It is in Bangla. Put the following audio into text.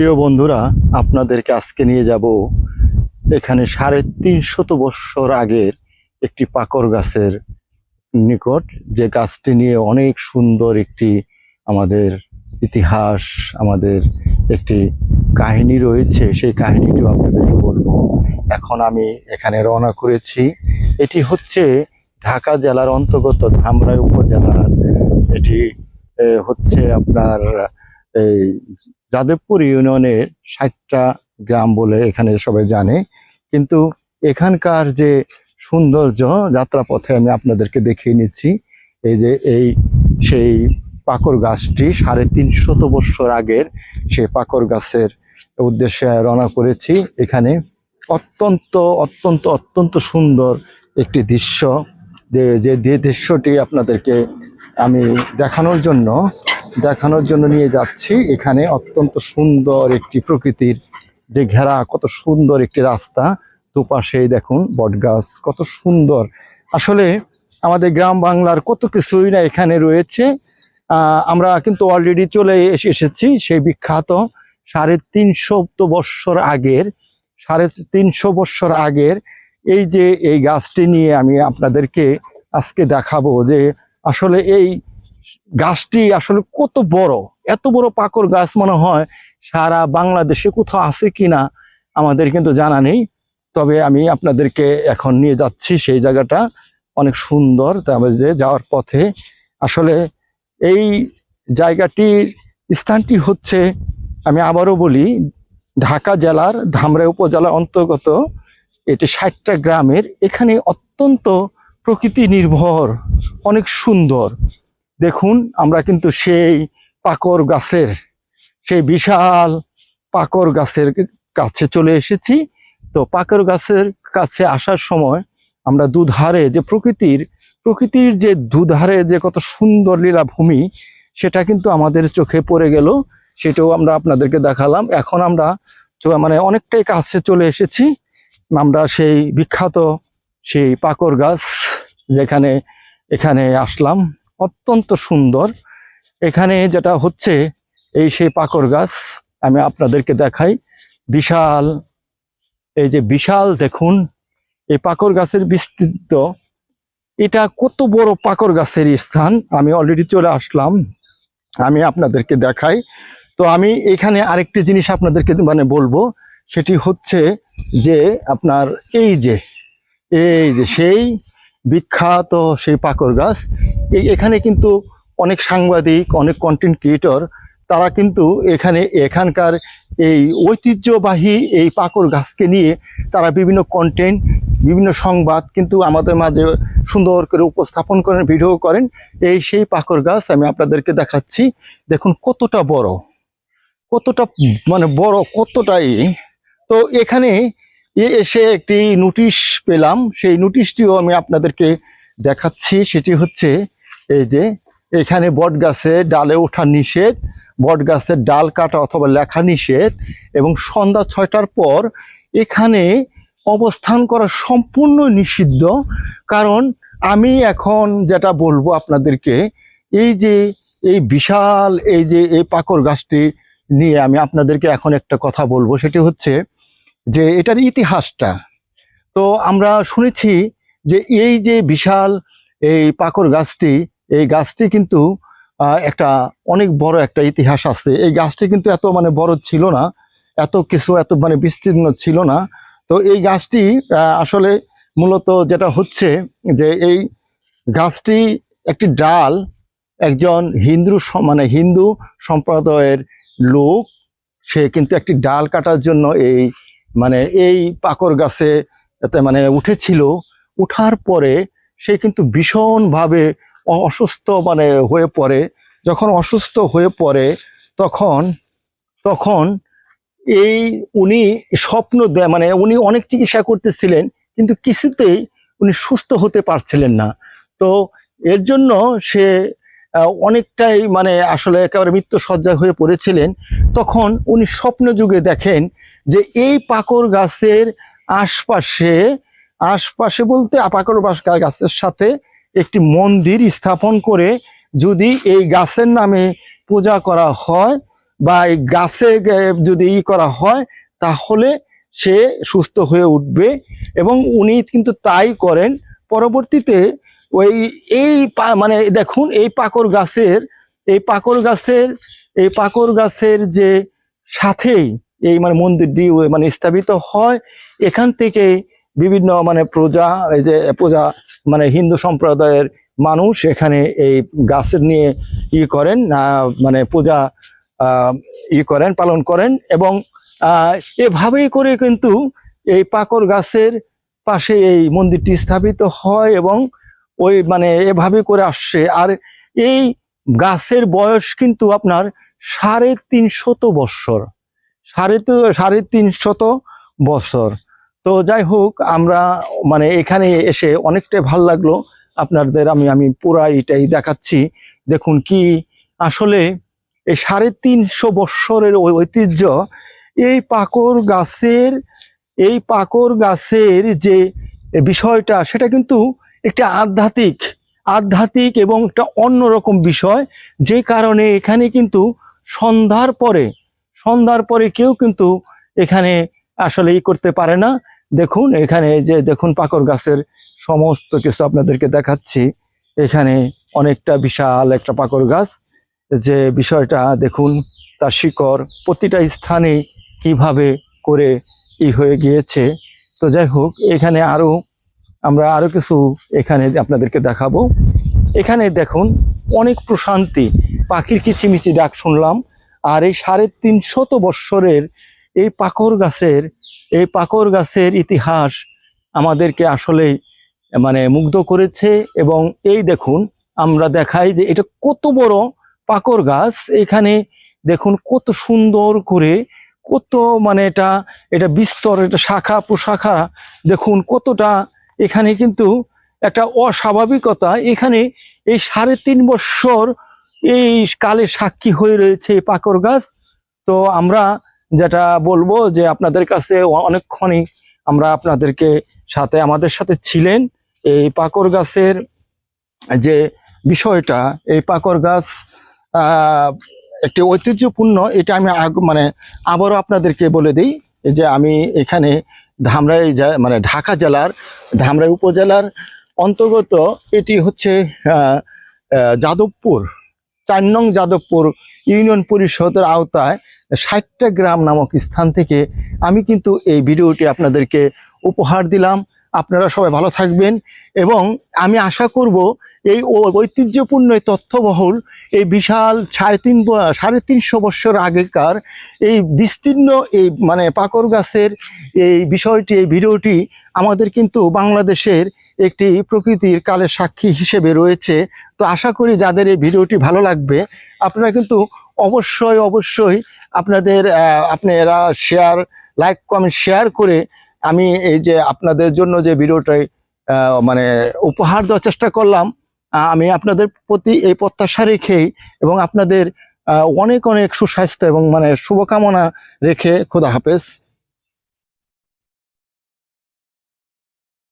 প্রিয় বন্ধুরা, আপনাদেরকে আজকে নিয়ে যাব এখানে 350 বছর আগের একটি পাকর গাছের নিকট, যে গাছটি নিয়ে অনেক সুন্দর একটি আমাদের ইতিহাস, আমাদের একটি কাহিনী রয়েছে। সেই কাহিনীটিও আপনাদেরকে বলবো। এখন আমি এখানে রওনা করেছি। এটি হচ্ছে ঢাকা জেলার অন্তর্গত ধামরাই উপজেলার, এটি হচ্ছে আপনার এই যাদবপুর ইউনিয়নের 60টা গ্রাম বলে এখানে সবাই জানে। কিন্তু এখানকার যে সৌন্দর্য যাত্রাপথে আমি আপনাদেরকে দেখিয়ে নিচ্ছি। এই যে সেই পাকর গাছটি 350 বছর আগের সেই পাকর গাছের উদ্দেশ্যে রওনা করেছি। এখানে অত্যন্ত অত্যন্ত অত্যন্ত সুন্দর একটি দৃশ্য, যে দৃশ্যটি আপনাদেরকে আমি দেখানোর জন্য নিয়ে যাচ্ছি। এখানে অত্যন্ত সুন্দর একটি প্রকৃতির যে ঘেরা, কত সুন্দর একটি রাস্তা, দুপাশেই দেখুন বটগাছ, কত সুন্দর। আসলে আমাদের গ্রাম বাংলার কত কিছুই না এখানে রয়েছে। আমরা কিন্তু অলরেডি চলে এসেছি সেই বিখ্যাত 350 বছর আগের 350 বছর আগের এই গাছটি নিয়ে আমি আপনাদেরকে আজকে দেখাবো যে আসলে এই গাছটি আসলে কত বড়। এত বড় পাকর গাছ মনে হয় সারা বাংলাদেশে কোথাও আছে কিনা আমাদের কিন্তু জানা নেই। তবে আমি আপনাদেরকে এখন নিয়ে যাচ্ছি সেই জায়গাটা, অনেক সুন্দর। তবে যে যাওয়ার পথে আসলে এই জায়গাটির স্থানটি হচ্ছে, আমি আবারও বলি, ঢাকা জেলার ধামরাই উপজেলার অন্তর্গত এটি 60টা গ্রামের। এখানে অত্যন্ত প্রকৃতি নির্ভর, অনেক সুন্দর। দেখুন, আমরা কিন্তু সেই পাকর গাছের, সেই বিশাল পাকর গাছের কাছে চলে এসেছি। তো পাকর গাছের কাছে আসার সময় আমরা দুধারে যে প্রকৃতির যে দুধারে যে কত সুন্দর লীলাভূমি, সেটা কিন্তু আমাদের চোখে পড়ে গেল। সেটাও আমরা আপনাদেরকে দেখালাম। এখন আমরা মানে অনেকটাই কাছে চলে এসেছি। আমরা সেই বিখ্যাত সেই পাকর গাছ এখানে আসলাম। অত্যন্ত সুন্দর। এখানে যেটা হচ্ছে সেই পাকর গাছ আমি আপনাদেরকে দেখাই। বিশাল, এই যে বিশাল, দেখুন এই পাকর গাছের বিস্তৃত, এটা কত বড় পাকর গাছের স্থান। আমি অলরেডি চলে আসলাম, আমি আপনাদেরকে দেখাই। তো আমি এখানে আরেকটি জিনিস আপনাদেরকে বলবো, সেটি হচ্ছে যে আপনার এই যে সেই বিখ্যাত সেই পাকর গাছ। এখানে কিন্তু অনেক সাংবাদিক, অনেক কন্টেন্ট ক্রিয়েটর, তারা কিন্তু এখানকার এই ঐতিহ্যবাহী এই পাকর গাছকে নিয়ে তারা বিভিন্ন কন্টেন্ট, বিভিন্ন সংবাদ কিন্তু আমাদের মাঝে সুন্দর করে উপস্থাপন করেন, ভিডিও করেন। সেই পাকর গাছ আমি আপনাদেরকে দেখাচ্ছি। দেখুন কতটা বড়, কতটা বড়, কতটাই। তো এখানে এসে একটি নোটিশ পেলাম, সেই নোটিশটিও আমি আপনাদেরকে দেখাচ্ছি। সেটি হচ্ছে এই যে এখানে বট গাছে ডালে ওঠা নিষেধ, বট গাছের ডাল কাটা অথবা লেখা নিষেধ, এবং সন্ধ্যা 6টার পর এখানে অবস্থান করা সম্পূর্ণ নিষিদ্ধ। কারণ আমি এখন যেটা বলবো আপনাদেরকে, এই বিশাল এই পাকর গাছটি নিয়ে আমি আপনাদেরকে এখন একটা কথা বলবো। সেটি হচ্ছে যে এটার ইতিহাসটা। তো আমরা শুনেছি যে এই যে বিশাল এই পাকর গাছটি, এই গাছটি কিন্তু একটা অনেক বড় একটা ইতিহাস আছে। এই গাছটি কিন্তু এত বড় ছিল না, এত বিস্তীর্ণ ছিল না। তো এই গাছটি আসলে মূলত যেটা হচ্ছে যে এই গাছটি একটি ডাল, একজন হিন্দু সম্প্রদায়ের লোক, সে কিন্তু একটি ডাল কাটার জন্য এই পাকর গাছে উঠেছিল। উঠার পরে সে কিন্তু ভীষণভাবে অসুস্থ হয়ে পড়ে। যখন অসুস্থ হয়ে পড়ে তখন উনি স্বপ্ন দেয়, উনি অনেক চিকিৎসা করতেছিলেন, কিন্তু কিছুতেই উনি সুস্থ হতে পারছিলেন না। তো এর জন্য সে অনেকটাই আসলে একেবারে মৃত্যুশয্যায় হয়ে পড়েছিলেন। তখন উনি স্বপ্ন যুগে দেখেন যে এই পাকর গাছের আশপাশে বলতে পাকর গাছের সাথে একটি মন্দির স্থাপন করে যদি এই গাছের নামে পূজা করা হয়, বা এই গাছে যদি করা হয় তাহলে সে সুস্থ হয়ে উঠবে, এবং উনি কিন্তু তাই করেন। পরবর্তীতে ওই মানে দেখুন এই পাকর গাছের যে সাথেই এই মানে মন্দিরটি মানে স্থাপিত হয়। এখান থেকে বিভিন্ন মানে প্রজা মানে হিন্দু সম্প্রদায়ের মানুষ এখানে এই গাছের নিয়ে করেন, মানে পূজা পালন করেন। এবং এভাবেই করে কিন্তু এই পাকর গাছের পাশে এই মন্দিরটি স্থাপিত হয়, এবং ওই মানে এভাবে করে আসছে। আর এই গাছের বয়স কিন্তু আপনার 350 বৎসর, 350 বছর। তো যাই হোক, আমরা মানে এখানে এসে অনেকটাই ভালো লাগলো। আপনাদের আমি পুরা এটাই দেখাচ্ছি। দেখুন কি আসলে এই 350 বৎসরের ঐতিহ্য এই পাকর গাছের যে বিষয়টা, সেটা কিন্তু একটা আধ্যাত্মিক এবং একটা অন্যরকম বিষয়। যে কারণে এখানে কিন্তু সন্ধ্যার পরে কেউ কিন্তু এখানে আসলে করতে পারে না। দেখুন এখানে যে দেখুন পাকর গাছের সমস্ত কিছু আপনাদেরকে দেখাচ্ছি। এখানে অনেকটা বিশাল একটা পাকর গাছ, যে বিষয়টা দেখুন তার শিকড় প্রতিটা স্থানে কিভাবে করে হয়ে গিয়েছে। তো যাই হোক, এখানে আমরা আরো কিছু এখানে আপনাদেরকে দেখাবো। এখানে দেখুন অনেক প্রশান্তি, পাখির কিচিমিচি ডাক শুনলাম। আর এই 350 বৎসরের এই পাকর গাছের ইতিহাস আমাদেরকে আসলে মানে মুগ্ধ করেছে। এবং এই দেখুন আমরা দেখাই যে এটা কত বড় পাকর গাছ। এখানে দেখুন কত সুন্দর করে, কত মানে এটা বিস্তর, এটা শাখা প্রশাখা দেখুন কতটা। এখানে কিন্তু একটা অস্বাভাবিকতা, এখানে এই 3.5 বৎসর এই কালে সাক্ষী হয়ে রয়েছে এই পাকর গাছ। তো আমরা যেটা বলবো যে আপনাদের কাছে অনেকক্ষণই আমরা আপনাদেরকে আমাদের সাথে ছিলেন। এই পাকর গাছের যে বিষয়টা, এই পাকর গাছ একটি ঐতিহ্যপূর্ণ, এটা আমি মানে আবারও আপনাদেরকে বলে দিই যে আমি এখানে মানে ঢাকা জেলার ধামরাই উপজেলার অন্তর্গত। এটি হচ্ছে যাদবপুর 4 নং যাদবপুর ইউনিয়ন পরিষদের আওতায় 60টা গ্রাম নামক স্থান থেকে আমি কিন্তু এই ভিডিওটি আপনাদেরকে উপহার দিলাম। আপনারা সবাই ভালো থাকবেন, এবং আমি আশা করব এই ঐতিহ্যপূর্ণ তথ্যবহুল এই বিশাল 350 বছর আগেকার এই বিস্তীর্ণ এই মানে পাকর গাছের এই বিষয়টি, এই ভিডিওটি আমাদের কিন্তু বাংলাদেশের একটি প্রকৃতির কালের সাক্ষী হিসেবে রয়েছে। তো আশা করি যাদের এই ভিডিওটি ভালো লাগবে, আপনারা কিন্তু অবশ্যই আপনারা লাইক কমেন্ট শেয়ার করে আমি এই যে আপনাদের জন্য যে ভিডিওটাই মানে উপহার দেওয়ার চেষ্টা করলাম, আমি আপনাদের প্রতি এই প্রত্যাশা রেখেই এবং আপনাদের অনেক সুস্বাস্থ্য এবং মানে শুভকামনা রেখে খোদা হাফেজ।